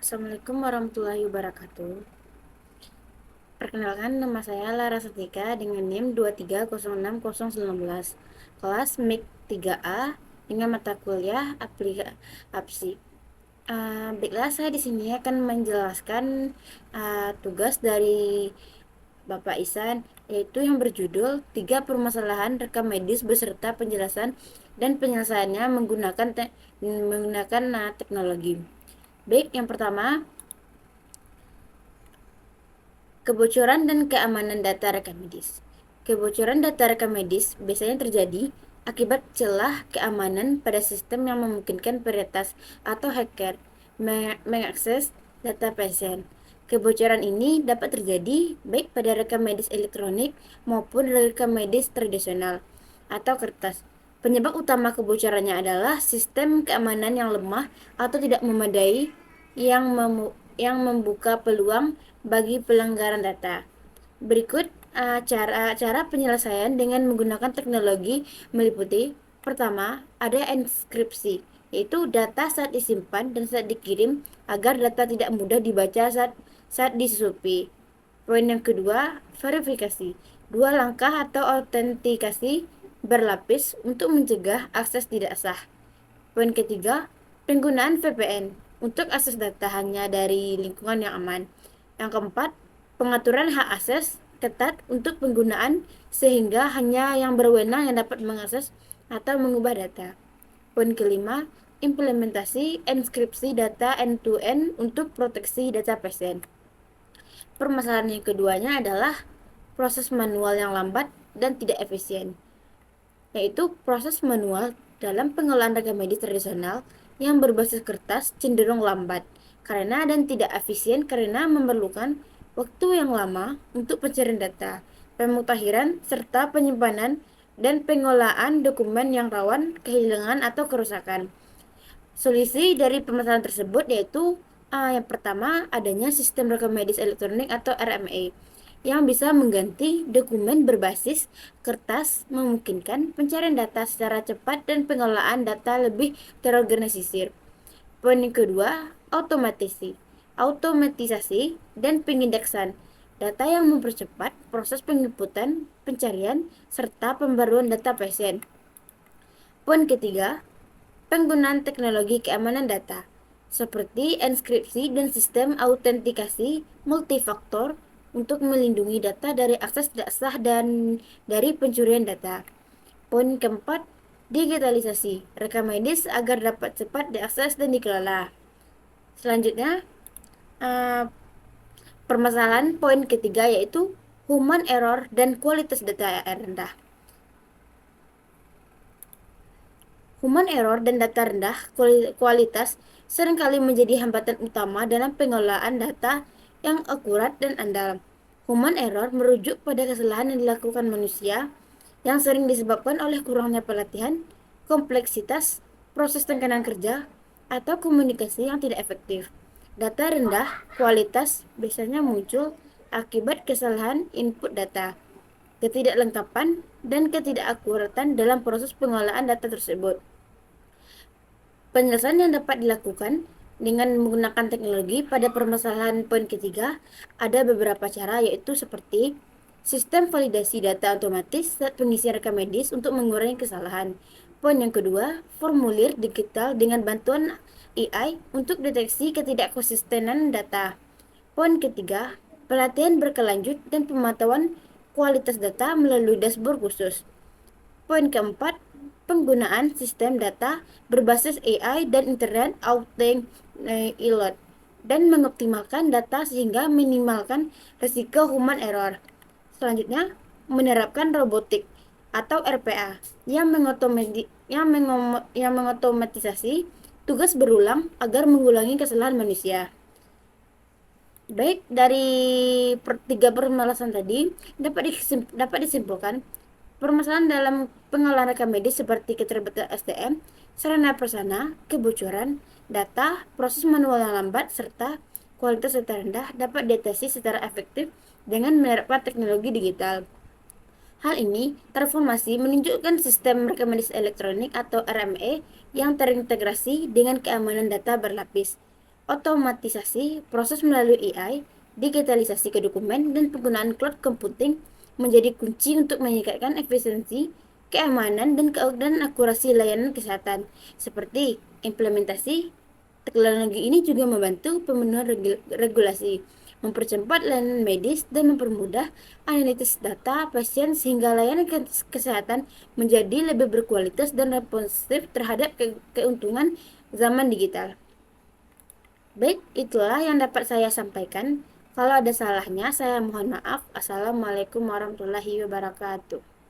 Assalamualaikum warahmatullahi wabarakatuh. Perkenalkan, nama saya Lara Satika dengan NIM 2306019, kelas MIK 3A dengan mata kuliah APSI. Baiklah, saya di sini akan menjelaskan tugas dari Bapak Isan, yaitu yang berjudul 3 permasalahan rekam medis beserta penjelasan dan penyelesaiannya menggunakan teknologi. Baik, yang pertama, kebocoran dan keamanan data rekam medis. Kebocoran data rekam medis biasanya terjadi akibat celah keamanan pada sistem yang memungkinkan peretas atau hacker mengakses data pasien. Kebocoran ini dapat terjadi baik pada rekam medis elektronik maupun rekam medis tradisional atau kertas. Penyebab utama kebocorannya adalah sistem keamanan yang lemah atau tidak memadai yang membuka peluang bagi pelanggaran data. Berikut cara penyelesaian dengan menggunakan teknologi meliputi: pertama, ada enskripsi, yaitu data saat disimpan dan saat dikirim agar data tidak mudah dibaca saat disusupi. Poin yang kedua, verifikasi, dua langkah atau autentikasi berlapis untuk mencegah akses tidak sah. Poin ketiga, penggunaan VPN untuk akses data hanya dari lingkungan yang aman. Yang keempat, pengaturan hak akses ketat untuk penggunaan sehingga hanya yang berwenang yang dapat mengakses atau mengubah data. Poin kelima, implementasi enskripsi data end-to-end untuk proteksi data pasien. Permasalahan yang keduanya adalah proses manual yang lambat dan tidak efisien, yaitu proses manual dalam pengolahan rekam medis tradisional yang berbasis kertas cenderung lambat dan tidak efisien karena memerlukan waktu yang lama untuk pencarian data, pemutahiran, serta penyimpanan dan pengolahan dokumen yang rawan kehilangan atau kerusakan. Solusi dari permasalahan tersebut yaitu yang pertama, adanya sistem rekam medis elektronik atau RME yang bisa mengganti dokumen berbasis kertas, memungkinkan pencarian data secara cepat dan pengolahan data lebih terorganisir. Poin yang kedua, automatisasi dan pengindeksan data yang mempercepat proses penginputan, pencarian, serta pembaruan data pasien. Poin ketiga, penggunaan teknologi keamanan data seperti enskripsi dan sistem autentikasi multifaktor untuk melindungi data dari akses tidak sah dan dari pencurian data. Poin keempat, digitalisasi rekam medis agar dapat cepat diakses dan dikelola. Selanjutnya, permasalahan poin ketiga yaitu human error dan kualitas data yang rendah. Human error dan data rendah kualitas seringkali menjadi hambatan utama dalam pengolahan data yang akurat dan andal. Human error merujuk pada kesalahan yang dilakukan manusia yang sering disebabkan oleh kurangnya pelatihan, kompleksitas, proses tekanan kerja, atau komunikasi yang tidak efektif. Data rendah kualitas biasanya muncul akibat kesalahan input data, ketidaklengkapan, dan ketidakakuratan dalam proses pengolahan data tersebut. Penyelesaian yang dapat dilakukan dengan menggunakan teknologi pada permasalahan poin ketiga ada beberapa cara, yaitu seperti sistem validasi data otomatis saat pengisian rekam medis untuk mengurangi kesalahan. Poin yang kedua, formulir digital dengan bantuan AI untuk deteksi ketidakkonsistenan data. Poin ketiga, pelatihan berkelanjut dan pemantauan kualitas data melalui dashboard khusus. Poin keempat, penggunaan sistem data berbasis AI dan internet autopilot dan mengoptimalkan data sehingga minimalkan risiko human error. Selanjutnya, menerapkan robotik atau RPA yang mengotomatisasi tugas berulang agar mengulangi kesalahan manusia. Baik, dari tiga permasalahan tadi dapat disimpulkan permasalahan dalam pengolahan rekam medis seperti keterbatasan SDM, sarana prasarana, kebocoran data, proses manual yang lambat, serta kualitas data rendah dapat diatasi secara efektif dengan menerapkan teknologi digital. Hal ini transformasi menunjukkan sistem rekam medis elektronik atau RME yang terintegrasi dengan keamanan data berlapis, Otomatisasi proses melalui AI, digitalisasi ke dokumen, dan penggunaan cloud computing menjadi kunci untuk meningkatkan efisiensi, keamanan, dan akurasi layanan kesehatan. Seperti implementasi teknologi ini juga membantu pemenuhan regulasi, mempercepat layanan medis, dan mempermudah analisis data pasien sehingga layanan kesehatan menjadi lebih berkualitas dan responsif terhadap keuntungan zaman digital. Baik, itulah yang dapat saya sampaikan. Kalau ada salahnya, saya mohon maaf. Assalamualaikum warahmatullahi wabarakatuh.